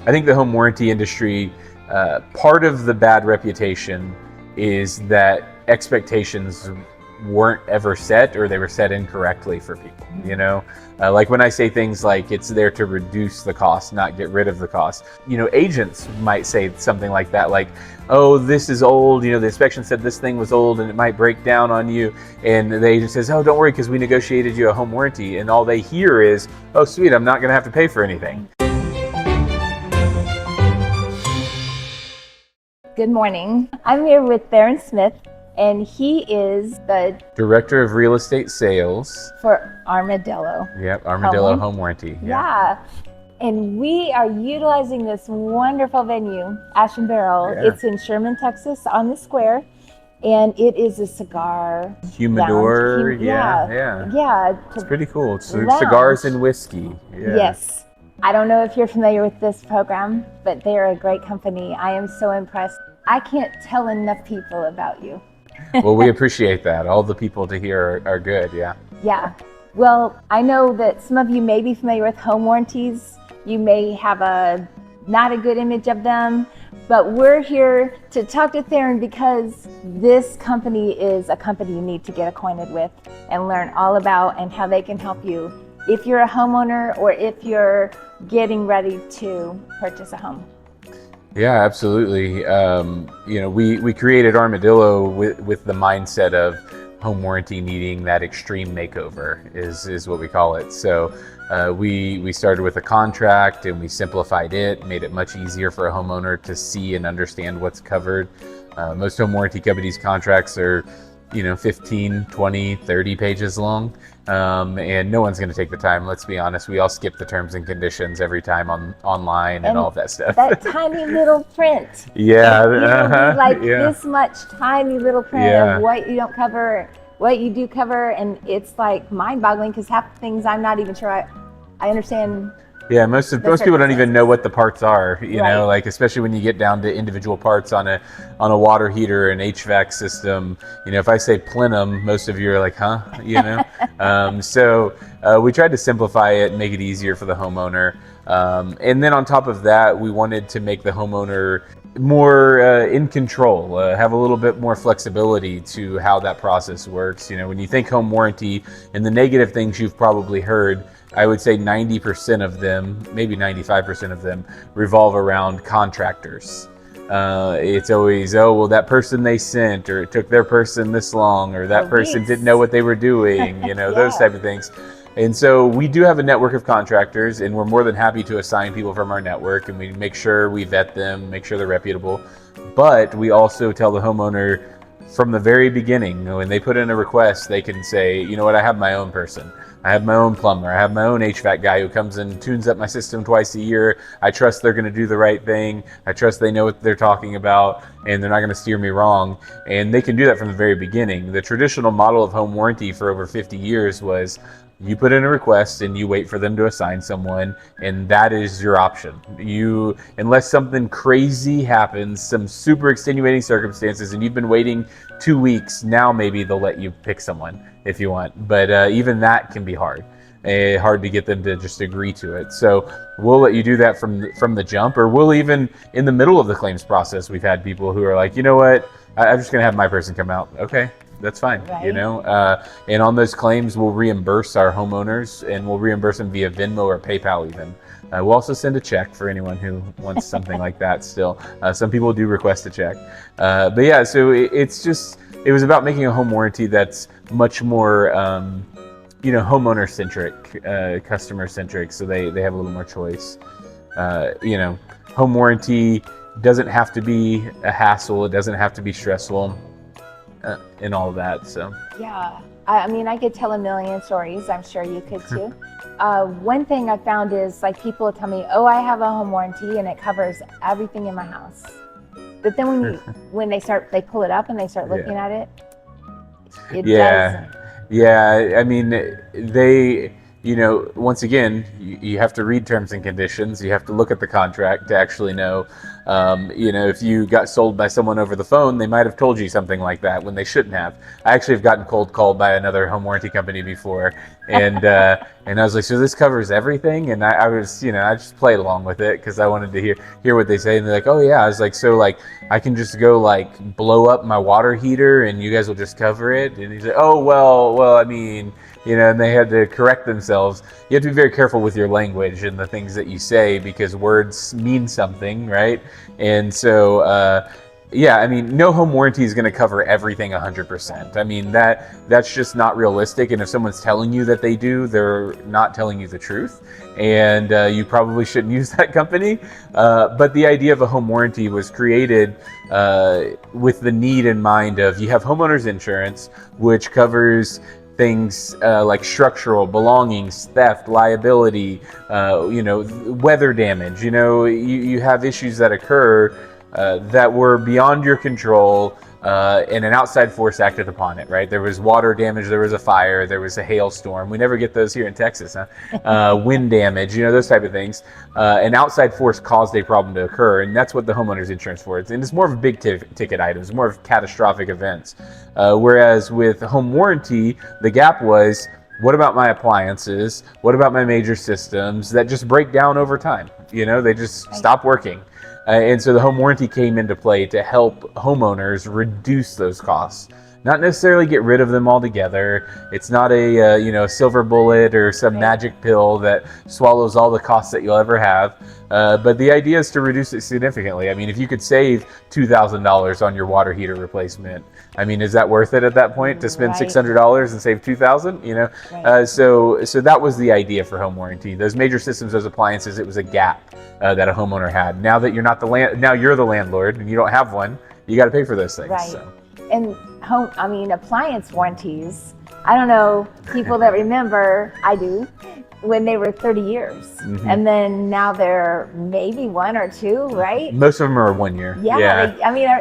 I think the home warranty industry, part of the bad reputation is that expectations weren't ever set, or they were set incorrectly for people. Like when I say things like it's there to reduce the cost, not get rid of the cost. Agents might say something like that, like, oh, this is old, the inspection said this thing was old and it might break down on you, and the agent says, oh, don't worry, because we negotiated you a home warranty, and all they hear is, oh sweet, I'm not going to have to pay for anything. Good morning. I'm here with Theron Smith, and he is the Director of Real Estate Sales for Armadillo. Yep, Armadillo Home Warranty. Yeah. And we are utilizing this wonderful venue, Ash and Barrel. Yeah. It's in Sherman, Texas, on the square, and it is a cigar humidor. lounge. Yeah. It's pretty cool. It's lounge. Cigars and whiskey. Yeah. Yes. I don't know if you're familiar with this program, but they're a great company. I am so impressed. I can't tell enough people about you. Well, we appreciate that. All the people to hear are good. Yeah. Yeah. Well, I know that some of you may be familiar with home warranties. You may have not a good image of them, but we're here to talk to Theron because this company is a company you need to get acquainted with and learn all about, and how they can help you if you're a homeowner or if you're getting ready to purchase a home. Yeah, absolutely. We created Armadillo with the mindset of home warranty needing that extreme makeover is what we call it. So we started with a contract, and we simplified it, made it much easier for a homeowner to see and understand what's covered. Most home warranty companies' contracts are 15, 20, 30 pages long. And no one's going to take the time. Let's be honest. We all skip the terms and conditions every time online and all of that stuff. That tiny little print. Yeah. This much tiny little print of what you don't cover, what you do cover. And it's like mind-boggling, because half the things I'm not even sure I understand. Yeah, most people don't even know what the parts are, Right. like especially when you get down to individual parts on a water heater and HVAC system. If I say plenum, most of you are like, huh? So we tried to simplify it and make it easier for the homeowner. And then on top of that, we wanted to make the homeowner more in control, have a little bit more flexibility to how that process works. When you think home warranty and the negative things you've probably heard, I would say 90% of them, maybe 95% of them, revolve around contractors. It's always, oh, well, that person they sent, or it took their person this long, or that person didn't know what they were doing, those type of things. And so we do have a network of contractors, and we're more than happy to assign people from our network, and we make sure we vet them, make sure they're reputable. But we also tell the homeowner from the very beginning, when they put in a request, they can say, you know what, I have my own person. I have my own plumber. I have my own HVAC guy who comes and tunes up my system twice a year. I trust they're going to do the right thing. I trust they know what they're talking about, and they're not going to steer me wrong. And they can do that from the very beginning. The traditional model of home warranty for over 50 years was you put in a request and you wait for them to assign someone, and that is your option. Unless something crazy happens, some super extenuating circumstances, and you've been waiting 2 weeks, now maybe they'll let you pick someone if you want. But even that can be hard to get them to just agree to it. So we'll let you do that from the jump, or we'll even, in the middle of the claims process, we've had people who are like, you know what, I'm just going to have my person come out. Okay. That's fine, right. And on those claims, we'll reimburse our homeowners, and we'll reimburse them via Venmo or PayPal even. We'll also send a check for anyone who wants something like that still. Some people do request a check. But yeah, so it was about making a home warranty that's much more, homeowner-centric, customer-centric, so they have a little more choice. Home warranty doesn't have to be a hassle. It doesn't have to be stressful. And all of that, so. Yeah, I mean, I could tell a million stories. I'm sure you could too. One thing I found is, like, people tell me, oh, I have a home warranty and it covers everything in my house. But then when they pull it up and they start looking at it, it doesn't. Yeah, I mean, once again, you have to read terms and conditions. You have to look at the contract to actually know. If you got sold by someone over the phone, they might have told you something like that when they shouldn't have. I actually have gotten cold called by another home warranty company before, and and I was like, so this covers everything? And I was, I just played along with it because I wanted to hear what they say. And they're like, oh yeah. I was like, so like I can just go like blow up my water heater and you guys will just cover it? And he's like, oh well, I mean, and they had to correct themselves. You have to be very careful with your language and the things that you say because words mean something, right? And so, yeah, I mean, no home warranty is going to cover everything 100%. I mean, that's just not realistic. And if someone's telling you that they do, they're not telling you the truth. And you probably shouldn't use that company. But the idea of a home warranty was created with the need in mind of you have homeowners insurance, which covers things like structural belongings, theft, liability, weather damage. You have issues that occur that were beyond your control, and an outside force acted upon it, right? There was water damage, there was a fire, there was a hailstorm. We never get those here in Texas, huh? Wind damage, those type of things. An outside force caused a problem to occur, and that's what the homeowner's insurance for. And it's more of big ticket items, more of catastrophic events. Whereas with home warranty, the gap was, what about my appliances? What about my major systems that just break down over time? They just stop working. And so the home warranty came into play to help homeowners reduce those costs. Not necessarily get rid of them altogether. It's not a silver bullet or some magic pill that swallows all the costs that you'll ever have. But the idea is to reduce it significantly. I mean, if you could save $2,000 on your water heater replacement, I mean, is that worth it at that point to spend $600 and save $2,000? So that was the idea for home warranty. Those major systems, those appliances, it was a gap that a homeowner had. Now that you're not now you're the landlord and you don't have one, you got to pay for those things. Right. So. And appliance warranties, I don't know, people that remember, I do, when they were 30 years. Mm-hmm. And then now they're maybe 1 or 2, right? Most of them are 1 year. Yeah.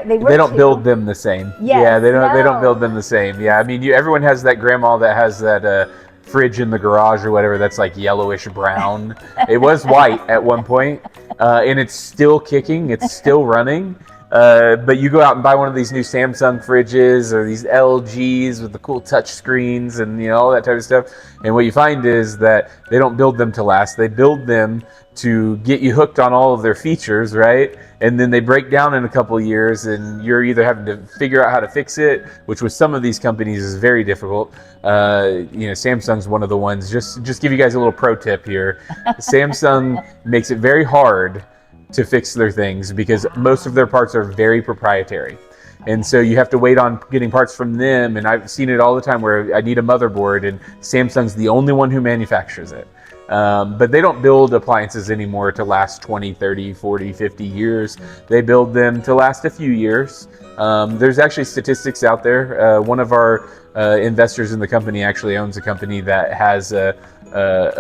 They don't build them the same. Yes, yeah, they don't build them the same. Yeah, I mean, everyone has that grandma that has that fridge in the garage or whatever that's like yellowish brown. It was white at one point, and it's still kicking. It's still running. But you go out and buy one of these new Samsung fridges or these LGs with the cool touch screens and all that type of stuff. And what you find is that they don't build them to last. They build them to get you hooked on all of their features, right? And then they break down in a couple of years and you're either having to figure out how to fix it, which with some of these companies is very difficult. Samsung's one of the ones. Just give you guys a little pro tip here. Samsung makes it very hard to fix their things because most of their parts are very proprietary. And so you have to wait on getting parts from them. And I've seen it all the time where I need a motherboard and Samsung's the only one who manufactures it. But they don't build appliances anymore to last 20, 30, 40, 50 years. They build them to last a few years. There's actually statistics out there. One of our investors in the company actually owns a company that has a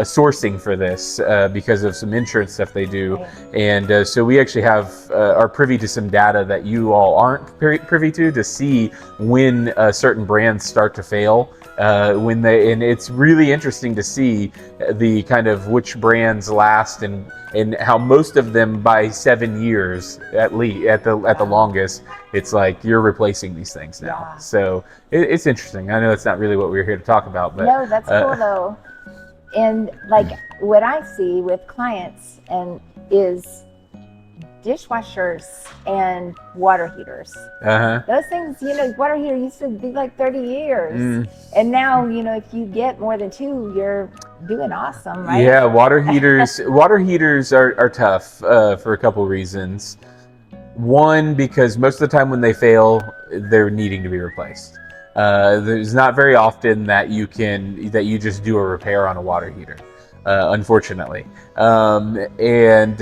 sourcing for this because of some insurance stuff they do. And so we actually are privy to some data that you all aren't privy to see when certain brands start to fail. And it's really interesting to see the kind of which brands last and how most of them by 7 years at least at the longest, it's like you're replacing these things now. Yeah. So it's interesting. I know that's not really what we're here to talk about, but no, that's cool though. And like what I see with clients is dishwashers and water heaters. Those things, water heater used to be like 30 years. And now, if you get more than 2, you're doing awesome, right? Yeah, water heaters are tough for a couple reasons. One, because most of the time when they fail, they're needing to be replaced. There's not very often that you just do a repair on a water heater, unfortunately. And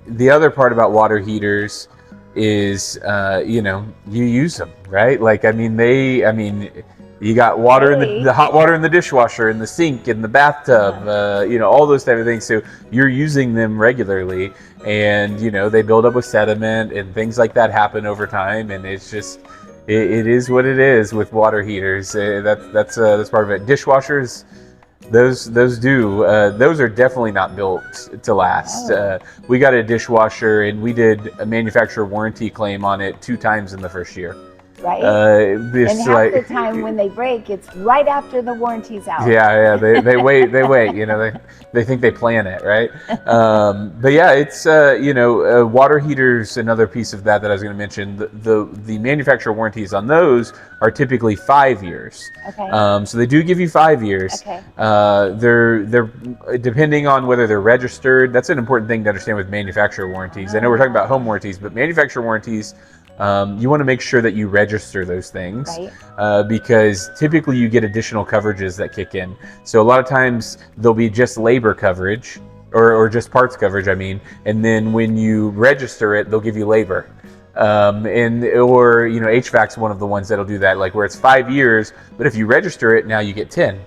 the other part about water heaters is, you use them, right? Like, you got water in the hot water in the dishwasher, in the sink, in the bathtub, all those type of things. So you're using them regularly, and they build up with sediment and things like that happen over time, and it's just. It is what it is with water heaters. That's part of it. Dishwashers, Those are definitely not built to last. Oh. We got a dishwasher and we did a manufacturer warranty claim on it 2 times in the first year. Right. And half the time when they break, it's right after the warranty's out. Yeah, they wait, they think they plan it, right? But yeah, it's water heaters, another piece of that I was going to mention. The manufacturer warranties on those are typically 5 years. Okay. So they do give you 5 years. Okay. They're depending on whether they're registered. That's an important thing to understand with manufacturer warranties. I know we're talking about home warranties, but manufacturer warranties, you want to make sure that you register those things, right. Because typically you get additional coverages that kick in. So a lot of times there'll be just labor coverage or just parts coverage, and then when you register it, they'll give you labor. HVAC's one of the ones that'll do that, like where it's 5 years, but if you register it, now you get 10.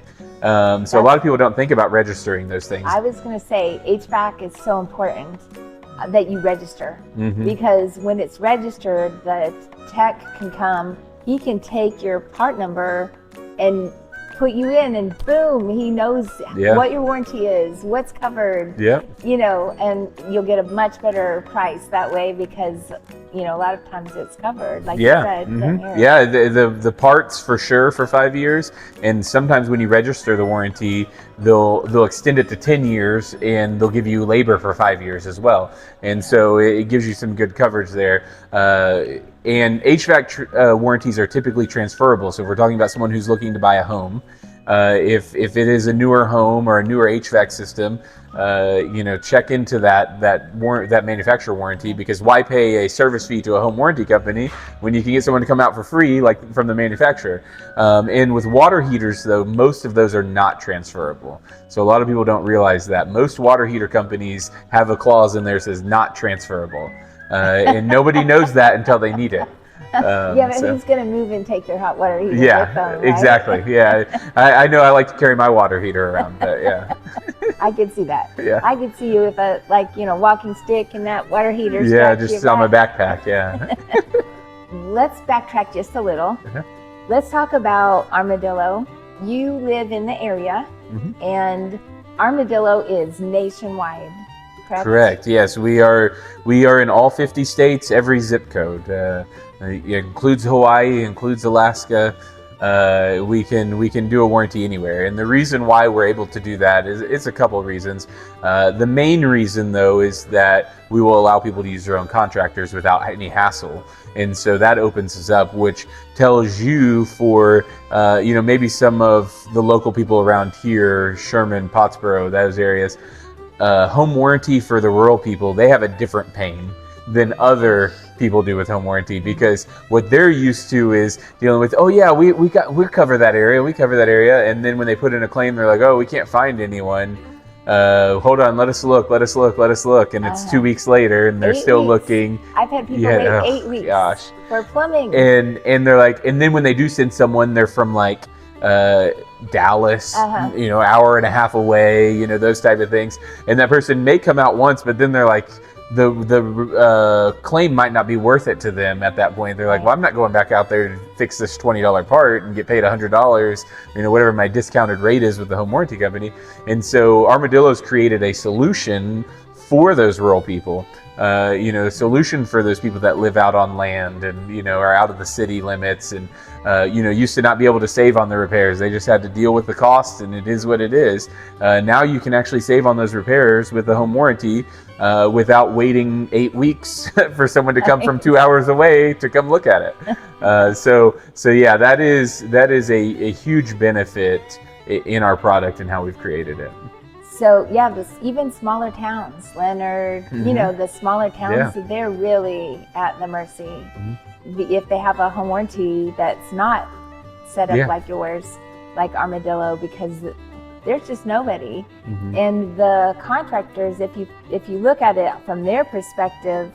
So a lot of people don't think about registering those things. I was going to say HVAC is so important that you register, because when it's registered, the tech can come, he can take your part number and put you in, and boom, he knows what your warranty is, what's covered, and you'll get a much better price that way, because a lot of times it's covered, like you said. The parts for sure for 5 years, and sometimes when you register the warranty, they'll extend it to 10 years, and they'll give you labor for 5 years as well, and so it gives you some good coverage there. And HVAC warranties are typically transferable. So if we're talking about someone who's looking to buy a home, if it is a newer home or a newer HVAC system, check into that manufacturer warranty, because why pay a service fee to a home warranty company when you can get someone to come out for free, like from the manufacturer? And with water heaters, though, most of those are not transferable. So a lot of people don't realize that. Most water heater companies have a clause in there that says not transferable. And nobody knows that until they need it. Who's going to move and take your hot water heater with them, right? Exactly. I know I like to carry my water heater around, but I could see that. Yeah. I could see you with a walking stick and that water heater. Just on my backpack. Let's backtrack just a little. Let's talk about Armadillo. You live in the area, and Armadillo is nationwide. Correct. Yes, we are in all 50 states, every zip code. It includes Hawaii, includes Alaska. We can do a warranty anywhere, and the reason why we're able to do that is it's a couple of reasons. The main reason, though, is that we will allow people to use their own contractors without any hassle, and so that opens us up, which tells you for maybe some of the local people around here, Sherman, Pottsboro, those areas. Home warranty for the rural people, they have a different pain than other people do with home warranty, because what they're used to is dealing with, we cover that area, and then when they put in a claim, they're like, oh, we can't find anyone. Hold on, let us look, and it's 2 weeks later, and they're still looking. I've had people wait 8 weeks for plumbing, and they're like, and then when they do send someone, they're from like Dallas, hour and a half away, those type of things, and that person may come out once, but then they're like, the claim might not be worth it to them at that point. They're like, well, I'm not going back out there to fix this $20 part and get paid $100, whatever my discounted rate is with the home warranty company. And so Armadillo's created a solution for those rural people, a solution for those people that live out on land and, are out of the city limits and, used to not be able to save on the repairs. They just had to deal with the cost, and it is what it is. Now you can actually save on those repairs with the home warranty without waiting 8 weeks for someone to come from 2 hours away to come look at it. That is a huge benefit in our product and how we've created it. So even smaller towns, Leonard, the smaller towns, they're really at the mercy. If they have a home warranty that's not set up like yours, like Armadillo, because there's just nobody. And the contractors, if you look at it from their perspective,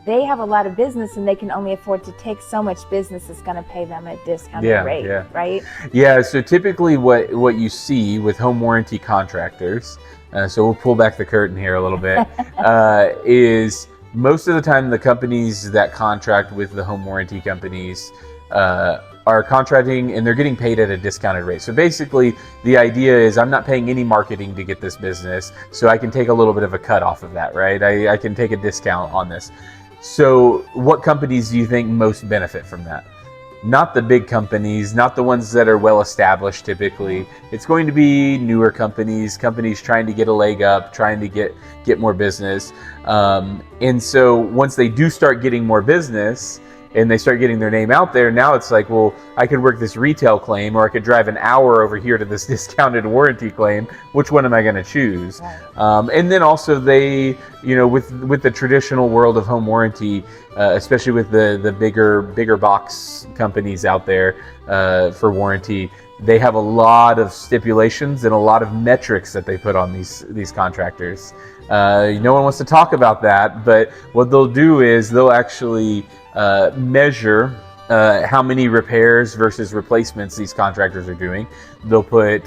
they have a lot of business, and they can only afford to take so much business that's going to pay them a discounted rate, right? Yeah, so typically what you see with home warranty contractors, so we'll pull back the curtain here a little bit, is most of the time the companies that contract with the home warranty companies are contracting and they're getting paid at a discounted rate. So basically the idea is I'm not paying any marketing to get this business, so I can take a little bit of a cut off of that, right? I can take a discount on this. So what companies do you think most benefit from that? Not the big companies, not the ones that are well established typically. It's going to be newer companies trying to get a leg up, trying to get more business. And so once they do start getting more business and they start getting their name out there, now it's like, well, I could work this retail claim, or I could drive an hour over here to this discounted warranty claim. Which one am I going to choose? Right. And then also they, with the traditional world of home warranty, especially with the bigger box companies out there for warranty, they have a lot of stipulations and a lot of metrics that they put on these contractors. No one wants to talk about that, but what they'll do is they'll actually measure how many repairs versus replacements these contractors are doing. They'll put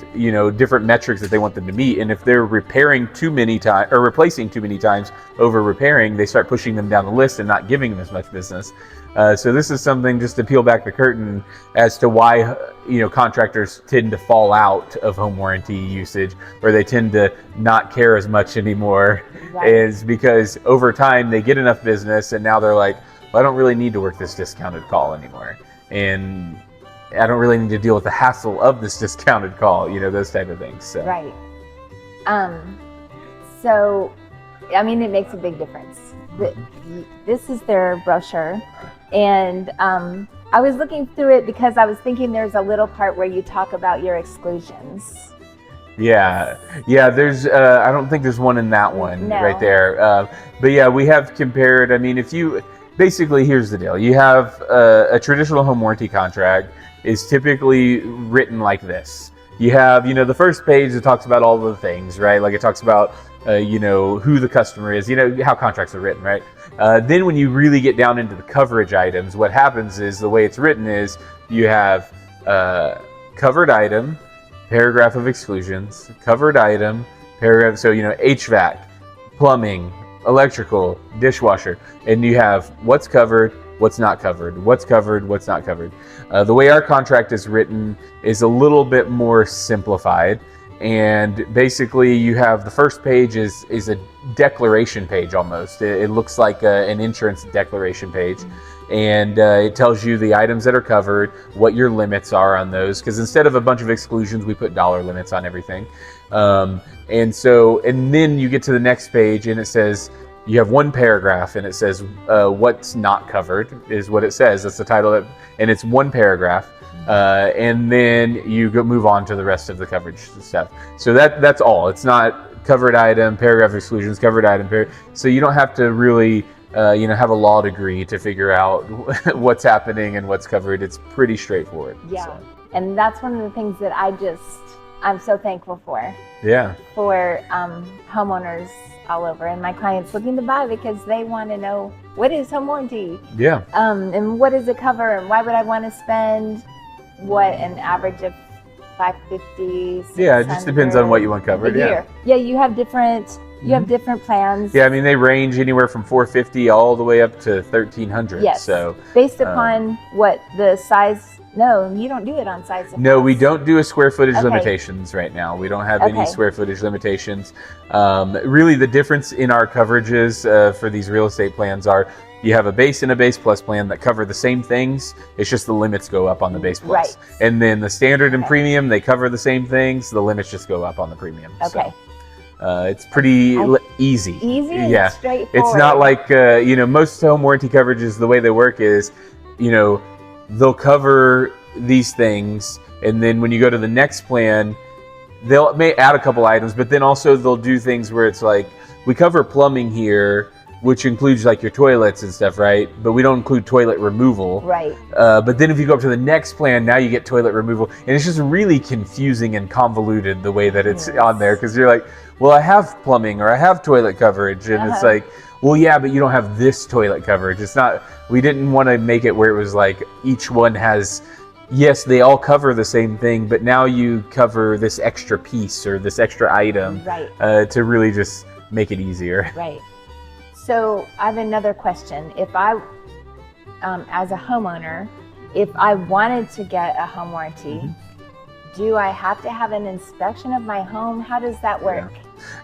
different metrics that they want them to meet, and if they're repairing too many times or replacing too many times over repairing, they start pushing them down the list and not giving them as much business. So this is something just to peel back the curtain as to why contractors tend to fall out of home warranty usage, or they tend to not care as much anymore. Right. Is because over time they get enough business and now they're like, well, I don't really need to work this discounted call anymore, and I don't really need to deal with the hassle of this discounted call, those type of things. So. Right. So, I mean, it makes a big difference. This is their brochure, and I was looking through it because I was thinking there's a little part where you talk about your exclusions. Yeah. There's I don't think there's one in that one. No. Right there. But yeah, we have compared. I mean, basically, here's the deal. You have a traditional home warranty contract is typically written like this. You have, the first page that talks about all the things, right? Like it talks about, who the customer is, how contracts are written, right? Then when you really get down into the coverage items, what happens is the way it's written is you have covered item, paragraph of exclusions, covered item, paragraph, so, HVAC, plumbing, electrical, dishwasher, and you have what's covered, what's not covered, what's covered, what's not covered. The way our contract is written is a little bit more simplified, and basically you have the first page is a declaration page almost. It looks like an insurance declaration page, and it tells you the items that are covered, what your limits are on those, because instead of a bunch of exclusions, we put dollar limits on everything. And then you get to the next page and it says, you have one paragraph and it says, what's not covered is what it says. That's the title, and it's one paragraph. And then you move on to the rest of the coverage stuff. So that's all. It's not covered item, paragraph exclusions, covered item, so you don't have to really have a law degree to figure out what's happening and what's covered. It's pretty straightforward. Yeah. So. And that's one of the things that I'm so thankful for. Yeah. For homeowners all over, and my clients looking to buy because they want to know, what is home warranty? Yeah. And what does it cover, and why would I want to spend an average of $550? Yeah, it just depends on what you want covered. Yeah, you have different plans. Yeah, I mean, they range anywhere from $450 all the way up to $1,300. Yes. So based upon what the size. No, you don't do it on size. No, we don't do a square footage limitations right now. We don't have any square footage limitations. Really, the difference in our coverages for these real estate plans are you have a base and a base plus plan that cover the same things. It's just the limits go up on the base plus. Right. And then the standard and premium, they cover the same things. The limits just go up on the premium. Okay. So, it's pretty easy. Easy, yeah. Straightforward. It's not like, most home warranty coverages, the way they work is, they'll cover these things, and then when you go to the next plan, may add a couple items, but then also they'll do things where it's like, we cover plumbing here, which includes like your toilets and stuff, right? But we don't include toilet removal. Right. But then if you go up to the next plan, now you get toilet removal, and it's just really confusing and convoluted the way that it's on there, because you're like, well, I have plumbing or I have toilet coverage, and it's like, well, yeah, but you don't have this toilet coverage. It's not, we didn't want to make it where it was like each one has, yes, they all cover the same thing, but now you cover this extra piece or this extra item, right, to really just make it easier. Right. So I have another question. If I, as a homeowner, if I wanted to get a home warranty, do I have to have an inspection of my home? How does that work?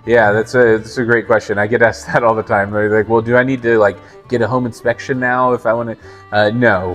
Yeah, that's a great question. I get asked that all the time. They're like, well, do I need to like get a home inspection now if I want to? No,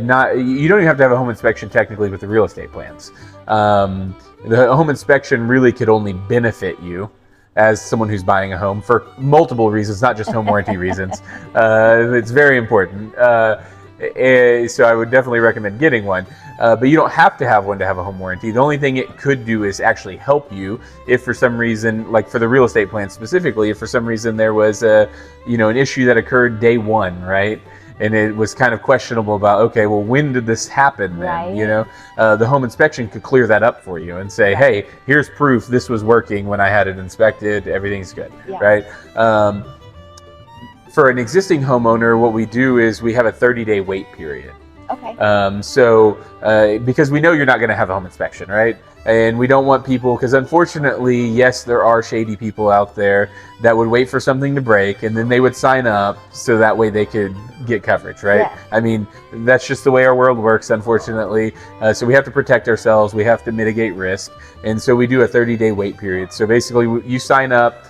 not. You don't even have to have a home inspection technically with the real estate plans. The home inspection really could only benefit you as someone who's buying a home for multiple reasons, not just home warranty reasons. It's very important. So I would definitely recommend getting one. But you don't have to have one to have a home warranty. The only thing it could do is actually help you if for some reason, like for the real estate plan specifically, if for some reason there was an issue that occurred day one, right? And it was kind of questionable about, okay, well, when did this happen then? Right. The home inspection could clear that up for you and say, hey, here's proof this was working when I had it inspected. Everything's good, right? For an existing homeowner, what we do is we have a 30-day wait period. Okay. Because we know you're not going to have a home inspection, right? And we don't want people, because unfortunately, yes, there are shady people out there that would wait for something to break and then they would sign up so that way they could get coverage, right? Yeah. I mean, that's just the way our world works, unfortunately. So we have to protect ourselves. We have to mitigate risk. And so we do a 30-day wait period. So basically, you sign up,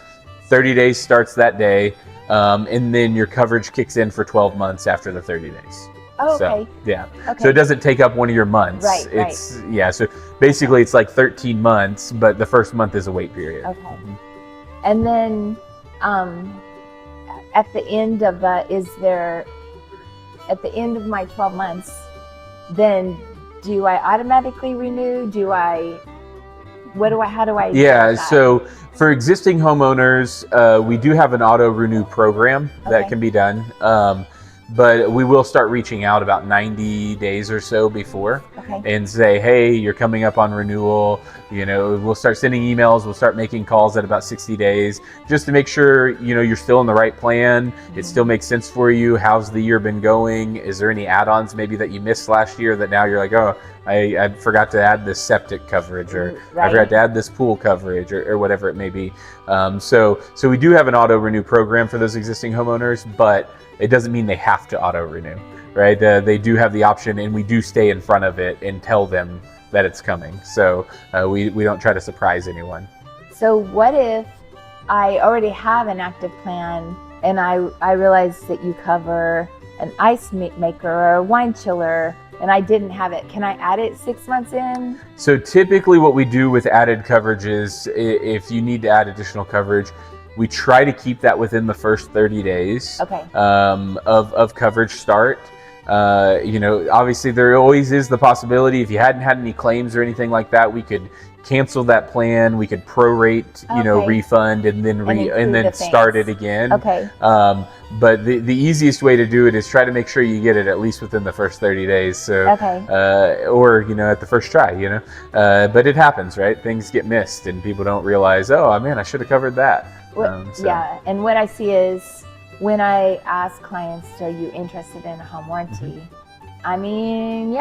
30 days starts that day, and then your coverage kicks in for 12 months after the 30 days. Oh, okay. So, yeah. Okay. So it doesn't take up one of your months. Right, it's yeah. So basically, it's like 13 months, but the first month is a wait period. Okay. And then, at the end of at the end of my 12 months, then do I automatically renew? How do I? Yeah. So for existing homeowners, we do have an auto renew program that can be done. But we will start reaching out about 90 days or so before and say, hey, you're coming up on renewal. We'll start sending emails. We'll start making calls at about 60 days just to make sure, you're still in the right plan. It still makes sense for you. How's the year been going? Is there any add-ons maybe that you missed last year that now you're like, oh, I forgot to add this septic coverage, or I forgot to add this pool coverage, or whatever it may be. So we do have an auto renew program for those existing homeowners, but it doesn't mean they have to auto renew, right? They do have the option, and we do stay in front of it and tell them that it's coming. So we don't try to surprise anyone. So what if I already have an active plan and I realize that you cover an ice maker or a wine chiller and I didn't have it? Can I add it 6 months in? So typically what we do with added coverage is if you need to add additional coverage, we try to keep that within the first 30 days of coverage start. Obviously there always is the possibility if you hadn't had any claims or anything like that, we could cancel that plan. We could prorate, refund, and then start it again. But the easiest way to do it is try to make sure you get it at least within the first 30 days. So, or at the first try. But it happens, right? Things get missed, and people don't realize, oh man, I should have covered that. Yeah, and what I see is when I ask clients, are you interested in a home warranty? I mean,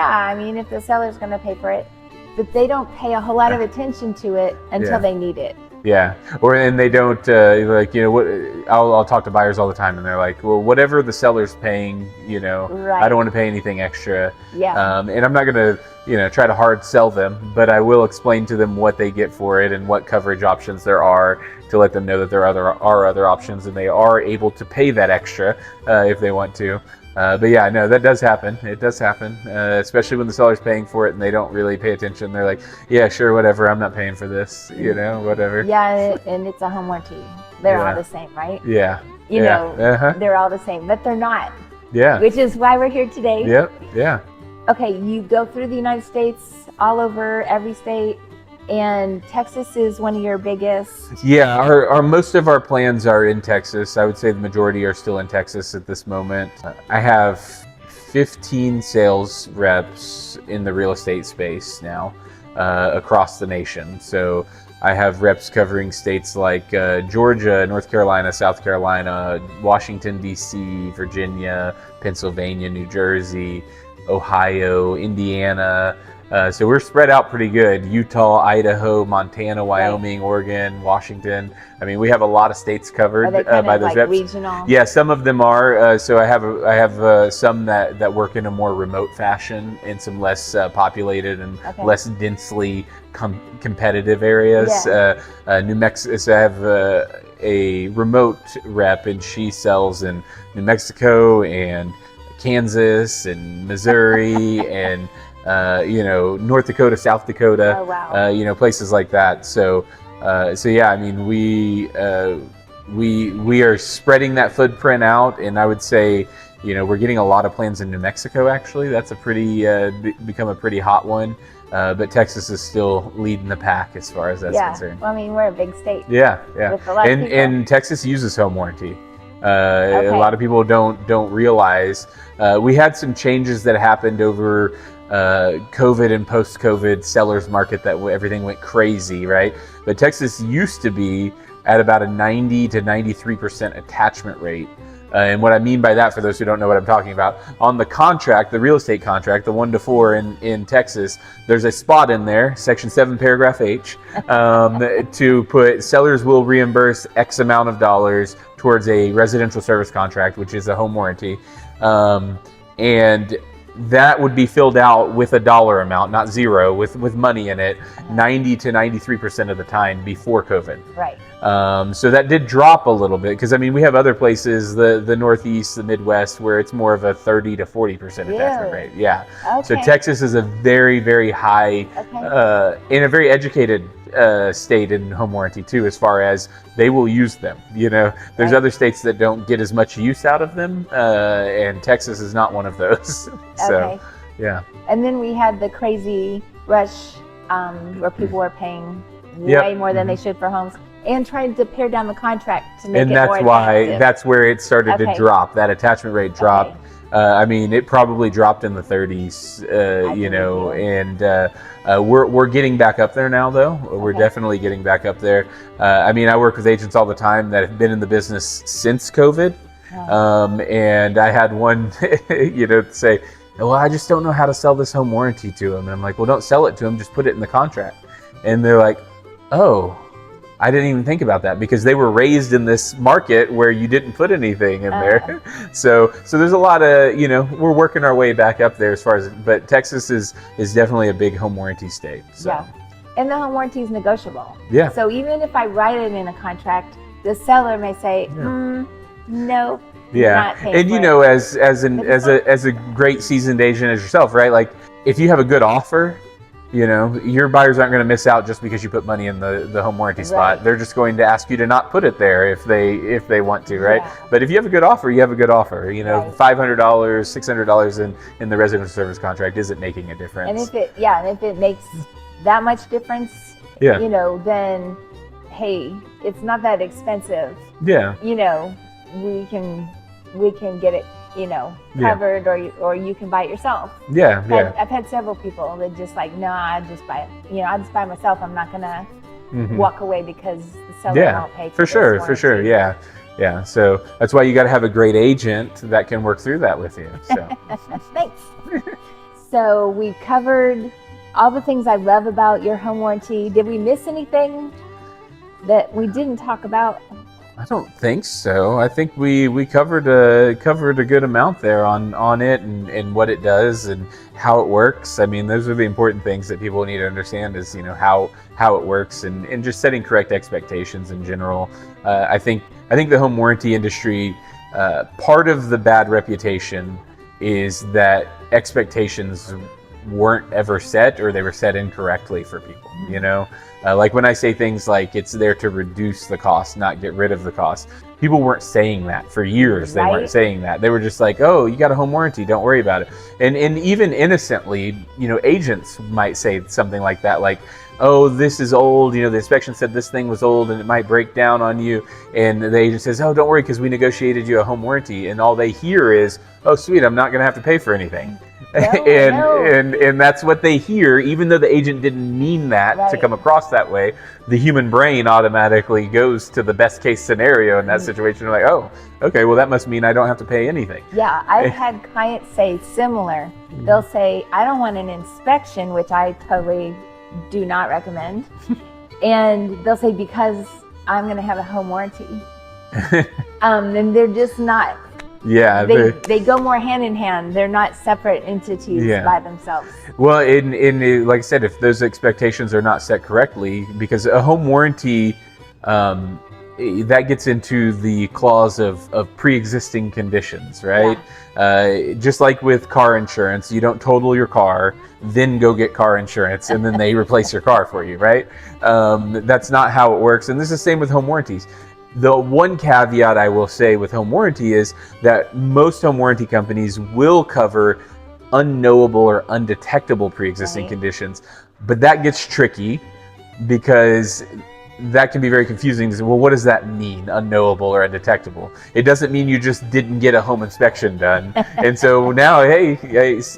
if the seller's going to pay for it, but they don't pay a whole lot of attention to it until they need it. Yeah, and they don't what? I'll talk to buyers all the time, and they're like, well, whatever the seller's paying, I don't want to pay anything extra. Yeah. And I'm not gonna, try to hard sell them, but I will explain to them what they get for it and what coverage options there are to let them know that there are other options, and they are able to pay that extra if they want to. But yeah, no, that does happen. It does happen, especially when the seller's paying for it and they don't really pay attention. They're like, yeah, sure, whatever. I'm not paying for this, whatever. Yeah, and it's a home warranty. They're all the same, right? Yeah. They're all the same, but they're not. Yeah. Which is why we're here today. Yep. Yeah. Okay, you go through the United States, all over every state, and Texas is one of your biggest. Yeah, our most of our plans are in Texas. I would say the majority are still in Texas at this moment. I have 15 sales reps in the real estate space now across the nation. So I have reps covering states like Georgia, North Carolina, South Carolina, Washington, D.C., Virginia, Pennsylvania, New Jersey, Ohio, Indiana, So we're spread out pretty good. Utah, Idaho, Montana, Wyoming, Oregon, Washington. I mean, we have a lot of states covered Are they by those like reps. regional? Yeah, some of them are. So I have some that work in a more remote fashion in some less populated and less densely competitive areas. New Mexico. So I have a remote rep, and she sells in New Mexico and Kansas and Missouri and North Dakota, South Dakota. Oh, wow. Places like that. So yeah, I mean, we are spreading that footprint out, and I would say, we're getting a lot of plans in New Mexico. Actually, that's a pretty become a pretty hot one. But Texas is still leading the pack as far as that's concerned. Well, I mean, we're a big state. Yeah. With a lot of people. And Texas uses home warranty. A lot of people don't realize. We had some changes that happened over COVID and post-COVID sellers market that everything went crazy, right? But Texas used to be at about a 90 to 93% attachment rate. And what I mean by that, for those who don't know what I'm talking about, on the contract, the real estate contract, the 1 to 4 in Texas, there's a spot in there, Section 7, Paragraph H, to put sellers will reimburse X amount of dollars towards a residential service contract, which is a home warranty. And that would be filled out with a dollar amount, not zero, with money in it, 90 to 93% of the time before COVID. Right. So that did drop a little bit, because I mean, we have other places, the Northeast, the Midwest, where it's more of a 30 to 40% attachment rate. Yeah. Okay. So Texas is a very, very high, in a very educated state in home warranty too, as far as they will use them. There's other states that don't get as much use out of them, and Texas is not one of those. So, yeah. And then we had the crazy rush where people were paying way more than they should for homes, and trying to pare down the contract to make it more attractive. And that's why, that's where it started to drop. That attachment rate dropped. I mean, it probably dropped in the 30s, and we're getting back up there now, though. We're definitely getting back up there. I mean, I work with agents all the time that have been in the business since COVID, and I had one, say, well, I just don't know how to sell this home warranty to them. And I'm like, well, don't sell it to them, just put it in the contract. And they're like, oh, I didn't even think about that, because they were raised in this market where you didn't put anything in there. So there's a lot of, we're working our way back up there as far as, but Texas is definitely a big home warranty state. So. Yeah. And the home warranty is negotiable. Yeah. So even if I write it in a contract, the seller may say, no. Yeah. And as a great seasoned agent as yourself, right? Like, if you have a good offer, your buyers aren't going to miss out just because you put money in the home warranty spot. They're just going to ask you to not put it there if they want to, right? But if you have a good offer, you have a good offer. $500, $600 in the residential service contract isn't making a difference. And if it makes that much difference, then hey, it's not that expensive. Yeah. We can get it covered, or you can buy it yourself. I've had several people that just like, no, I just buy it. I just buy it myself. I'm not gonna walk away because the seller won't pay for sure. Yeah. So that's why you got to have a great agent that can work through that with you. So. Thanks. So we covered all the things I love about your home warranty. Did we miss anything that we didn't talk about? I don't think so. I think we covered a good amount there on it and what it does and how it works. I mean, those are the important things that people need to understand, is how it works and just setting correct expectations in general. I think the home warranty industry, part of the bad reputation is that expectations weren't ever set, or they were set incorrectly for people. Like when I say things like it's there to reduce the cost, not get rid of the cost, people weren't saying that for years. They weren't saying that. They were just like, oh, you got a home warranty, don't worry about it. And even innocently, agents might say something like that, like, oh, this is old, the inspection said this thing was old and it might break down on you. And the agent says, oh, don't worry, because we negotiated you a home warranty. And all they hear is, oh, sweet, I'm not going to have to pay for anything. and that's what they hear, even though the agent didn't mean that to come across that way. The human brain automatically goes to the best case scenario in that situation. They're like, oh, okay, well that must mean I don't have to pay anything. Yeah, I've had clients say similar. They'll say, I don't want an inspection, which I totally do not recommend. And they'll say, because I'm going to have a home warranty. And they're just not. Yeah, they go more hand in hand. They're not separate entities by themselves. Well, in like I said, if those expectations are not set correctly, because a home warranty, that gets into the clause of pre-existing conditions, right? Yeah. Just like with car insurance, you don't total your car, then go get car insurance, and then they replace your car for you, right? That's not how it works, and this is the same with home warranties. The one caveat I will say with home warranty is that most home warranty companies will cover unknowable or undetectable pre-existing conditions, but that gets tricky because that can be very confusing. Well, what does that mean, unknowable or undetectable? It doesn't mean you just didn't get a home inspection done. And so now, hey,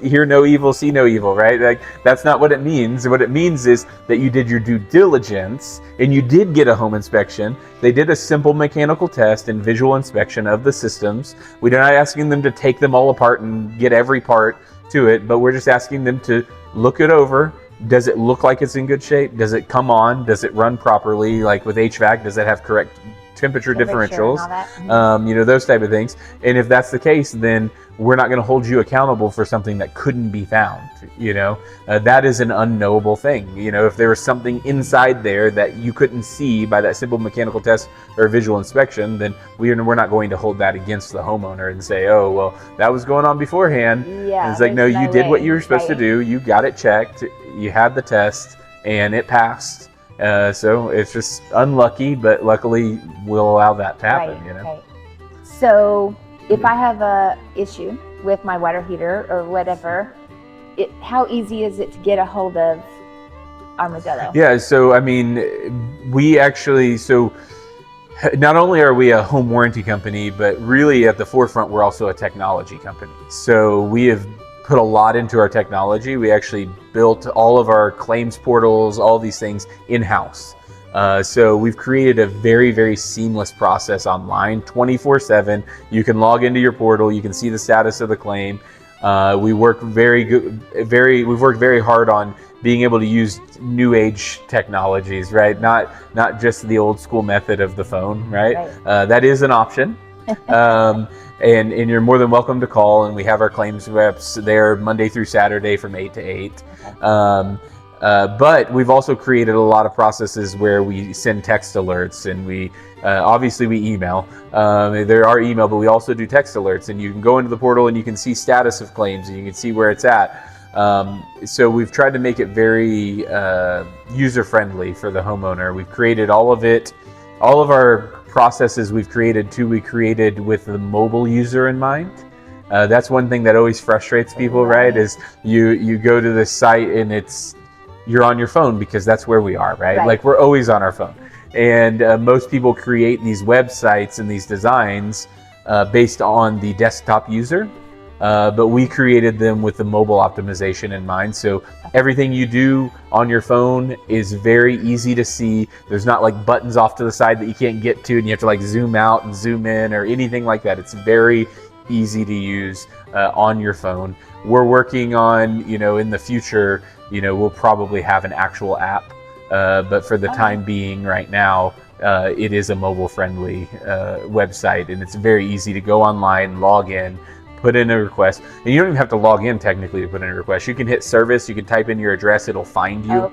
hear no evil, see no evil, right? Like, that's not what it means. What it means is that you did your due diligence and you did get a home inspection. They did a simple mechanical test and visual inspection of the systems. We're not asking them to take them all apart and get every part to it, but we're just asking them to look it over. Does it look like it's in good shape? Does it come on? Does it run properly? Like with HVAC, does it have correct temperature differentials? Those type of things. And if that's the case, then we're not going to hold you accountable for something that couldn't be found. That is an unknowable thing. If there was something inside there that you couldn't see by that simple mechanical test or visual inspection, then we're not going to hold that against the homeowner and say, oh, well, that was going on beforehand. Yeah, it's like, no, you did what you were supposed to do. You got it checked. You had the test and it passed. So it's just unlucky, but luckily we'll allow that to happen. Right. So if I have a issue with my water heater or whatever, how easy is it to get a hold of Armadillo? Yeah, so I mean, we actually, not only are we a home warranty company, but really at the forefront, we're also a technology company. So we have put a lot into our technology. We actually built all of our claims portals, all these things in-house. So we've created a very, very seamless process online, 24/7. You can log into your portal. You can see the status of the claim. We've worked very hard on being able to use new age technologies, right? Not just the old school method of the phone, right? That is an option. And you're more than welcome to call, and we have our claims reps there Monday through Saturday from 8 to 8. But we've also created a lot of processes where we send text alerts, and we obviously we email. There are email, but we also do text alerts, and you can go into the portal and you can see status of claims and you can see where it's at. So we've tried to make it very user-friendly for the homeowner. We've created all of it. All of our processes we created with the mobile user in mind. That's one thing that always frustrates people, right? Is you go to this site and you're on your phone because that's where we are, right? Like we're always on our phone. And most people create these websites and these designs based on the desktop user. But we created them with the mobile optimization in mind. So everything you do on your phone is very easy to see. There's not like buttons off to the side that you can't get to and you have to like zoom out and zoom in or anything like that. It's very easy to use on your phone. We're working on, in the future, we'll probably have an actual app. But for the time being right now, it is a mobile friendly website, and it's very easy to go online, log in, put in a request, and you don't even have to log in technically to put in a request. You can hit service, you can type in your address, it'll find you.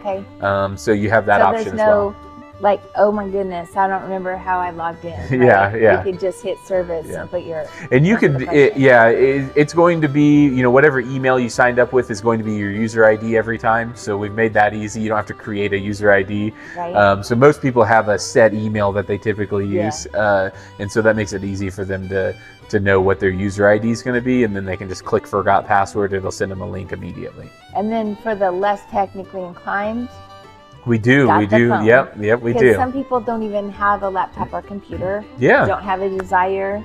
So you have that option as well. Like, oh my goodness, I don't remember how I logged in. Right? You could just hit service and put your. And you could, it's going to be, whatever email you signed up with is going to be your user ID every time. So we've made that easy. You don't have to create a user ID. So most people have a set email that they typically use, and so that makes it easy for them to know what their user ID is going to be, and then they can just click forgot password. It'll send them a link immediately. And then for the less technically inclined. We do. Yep, we do. Because some people don't even have a laptop or computer. Don't have a desire.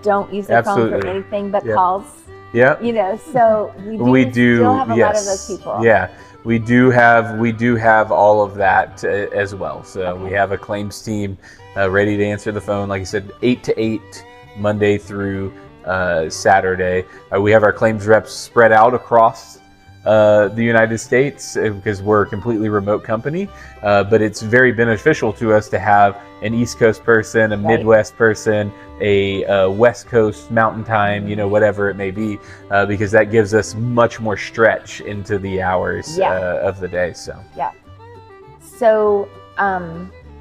Don't use their phone for anything but calls. Yeah. You know, so we still have a lot of those people. Yeah. We do have all of that as well. So we have a claims team ready to answer the phone. Like I said, 8 to 8, Monday through Saturday. We have our claims reps spread out across the United States because we're a completely remote company. But it's very beneficial to us to have an East Coast person, a Midwest person, a West Coast Mountain Time, whatever it may be, because that gives us much more stretch into the hours of the day. So So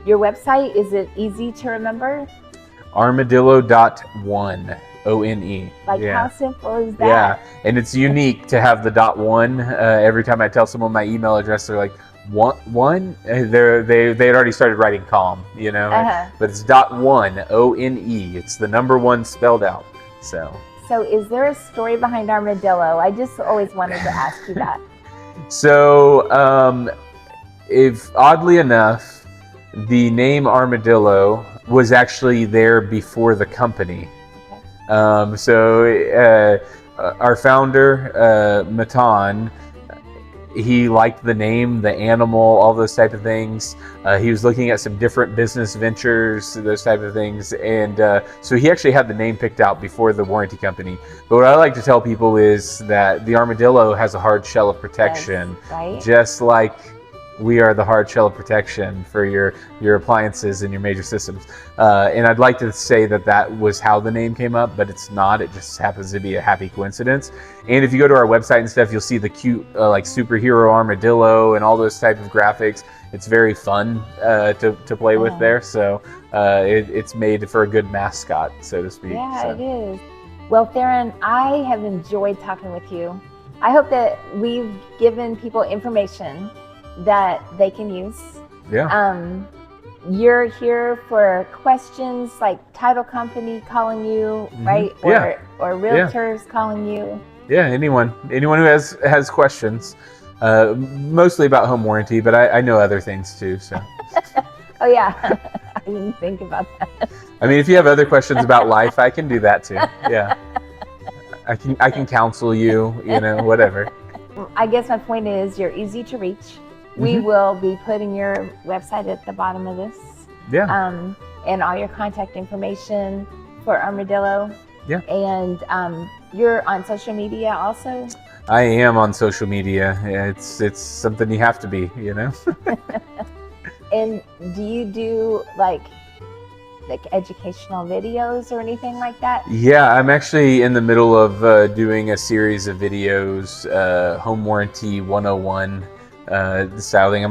your website, is it easy to remember? Armadillo.one. ONE. Like how simple is that? Yeah, and it's unique to have the .1. Every time I tell someone my email address, they're like, one? They had already started writing calm, but it's .1, ONE. It's the number 1 spelled out. So is there a story behind Armadillo? I just always wanted to ask you that. So if oddly enough, the name Armadillo was actually there before the company. Our founder, Matan, he liked the name, the animal, all those type of things. He was looking at some different business ventures, those type of things. And so he actually had the name picked out before the warranty company. But what I like to tell people is that the Armadillo has a hard shell of protection, just like we are the hard shell of protection for your appliances and your major systems. And I'd like to say that was how the name came up, but it's not. It just happens to be a happy coincidence. And if you go to our website and stuff, you'll see the cute like superhero armadillo and all those type of graphics. It's very fun to play with there. So it's made for a good mascot, so to speak. Yeah, it is. Well, Theron, I have enjoyed talking with you. I hope that we've given people information that they can use. You're here for questions like title company calling you, right? Or realtors calling you. Yeah, anyone who has questions, mostly about home warranty, but I know other things too. So. Oh yeah, I didn't think about that. I mean, if you have other questions about life, I can do that too. Yeah, I can counsel you. Whatever. I guess my point is you're easy to reach. We will be putting your website at the bottom of this. And all your contact information for Armadillo. And you're on social media also? I am on social media. It's something you have to be, And do you do like educational videos or anything like that? Yeah, I'm actually in the middle of doing a series of videos, Home Warranty 101. The styling.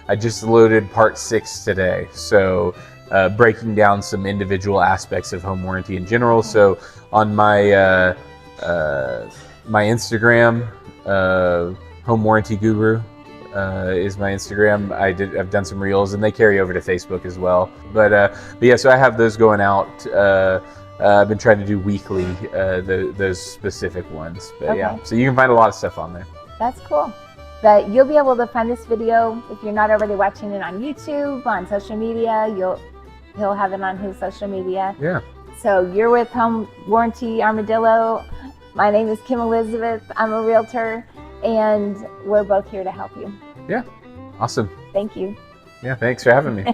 I just loaded part 6 today. So breaking down some individual aspects of home warranty in general. So on my my Instagram, Home Warranty Guru is my Instagram. I've done some reels and they carry over to Facebook as well. But yeah, so I have those going out. I've been trying to do weekly those specific ones. But yeah, so you can find a lot of stuff on there. That's cool. But you'll be able to find this video if you're not already watching it on YouTube, on social media. He'll have it on his social media. Yeah. So you're with Home Warranty Armadillo. My name is Kim Elizabeth. I'm a realtor, and we're both here to help you. Yeah. Awesome. Thank you. Yeah. Thanks for having me.